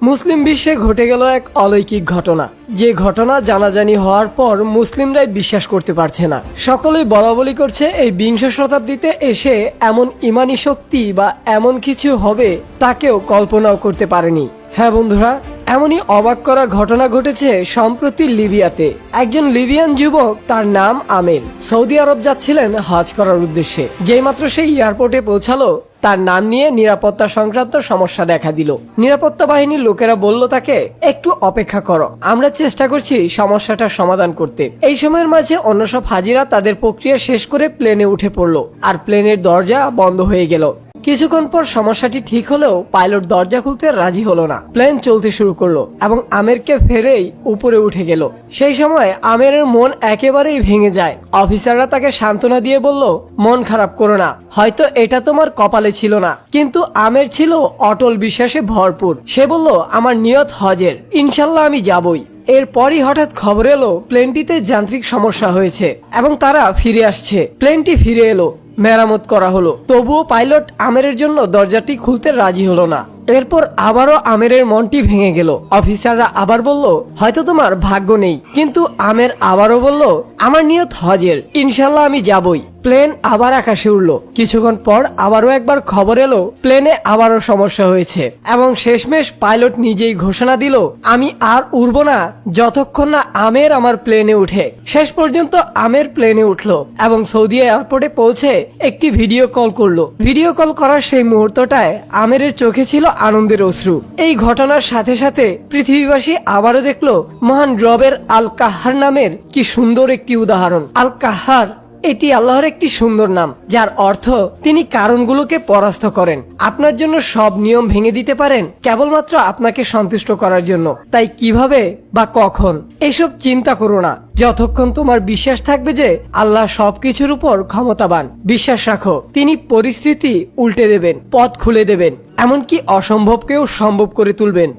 মুসলিম বিশ্বে ঘটে গেল এক অলৌকিক ঘটনা, যে ঘটনা জানাজানি হওয়ার পর মুসলিমরাই বিশ্বাস করতে পারছে না। সকলেই বলাবলি করছে এই বিংশ শতাব্দীতে এসে এমন ইমানি শক্তি বা এমন কিছু হবে তা কেউ কল্পনাও করতে পারেনি। হ্যাঁ বন্ধুরা, এমনই অবাক করা ঘটনা ঘটেছে সম্প্রতি লিবিয়াতে। একজন লিবিয়ান যুবক, তার নাম আমির, সৌদি আরব যাচ্ছিলেন হজ করার উদ্দেশ্যে। যেইমাত্র সেই এয়ারপোর্টে পৌঁছালো, তার নাম নিয়ে নিরাপত্তা সংক্রান্ত সমস্যা দেখা দিল। নিরাপত্তা বাহিনীর লোকেরা বলল তাকে, একটু অপেক্ষা করো, আমরা চেষ্টা করছি সমস্যাটার সমাধান করতে। এই সময়ের মাঝে অন্য সব হাজিরা তাদের প্রক্রিয়া শেষ করে প্লেনে উঠে পড়লো, আর প্লেনের দরজা বন্ধ হয়ে গেল। কিছুক্ষণ পর সমস্যাটি ঠিক হলেও পাইলট দরজা খুলতে রাজি হলো না। প্লেন চলতে শুরু করলো এবং আমেরকে ফেরেই উপরে উঠে গেল। সেই সময় আমেরের মন একেবারেই ভেঙে যায়। অফিসাররা তাকে সান্ত্বনা দিয়ে বলল, মন খারাপ করো না, হয়তো এটা তোমার কপালে ছিল না। কিন্তু আমের ছিল অটল বিশ্বাসে ভরপুর। সে বলল, আমার নিয়ত হজের, ইনশাল্লাহ আমি যাবই। এরপরই হঠাৎ খবর এলো প্লেনটিতে যান্ত্রিক সমস্যা হয়েছে এবং তারা ফিরে আসছে। প্লেনটি ফিরে এলো, মেরামত করা হলো, তবুও পাইলট আমেরের জন্য দরজাটি খুলতে রাজি হলো না। এরপর আবারও আমেরের মনটি ভেঙে গেল। অফিসাররা আবার বলল, হয়তো তোমার ভাগ্য নেই। কিন্তু আমের আবারও বলল, আমার নিয়ত হজের, ইনশাল্লাহ আমি যাবই। প্লেন আবার আকাশে উঠল। কিছুক্ষণ পর আবারও একবার খবর এলো প্লেনে আবারও সমস্যা হয়েছে এবং শেষমেশ পাইলট নিজেই ঘোষণা দিল, আমি আর উড়ব না যতক্ষণ না আমের আমার প্লেনে উঠে। শেষ পর্যন্ত আমের প্লেনে উঠলো এবং সৌদি এয়ারপোর্টে পৌঁছে একটি ভিডিও কল করলো। ভিডিও কল করার সেই মুহূর্তটায় আমেরের চোখে ছিল আনন্দের অশ্রু। এই ঘটনার সাথে সাথে পৃথিবীবাসী আবারও দেখলো মহান রবের আল কাহার নামের কি সুন্দর একটি উদাহরণ। আল কাহার, এটি আল্লাহর একটি সুন্দর নাম, যার অর্থ তিনি কারণগুলোকে পরাস্ত করেন। আপনার জন্য সব নিয়ম ভেঙে দিতে পারেন কেবলমাত্র আপনাকে সন্তুষ্ট করার জন্য। তাই কিভাবে বা কখন এসব চিন্তা করো না, যতক্ষণ তোমার বিশ্বাস থাকবে যে আল্লাহ সবকিছুর উপর ক্ষমতাবান। বিশ্বাস রাখো, তিনি পরিস্থিতি উল্টে দেবেন, পথ খুলে দেবেন, এমনকি অসম্ভবকেও সম্ভব করে তুলবেন।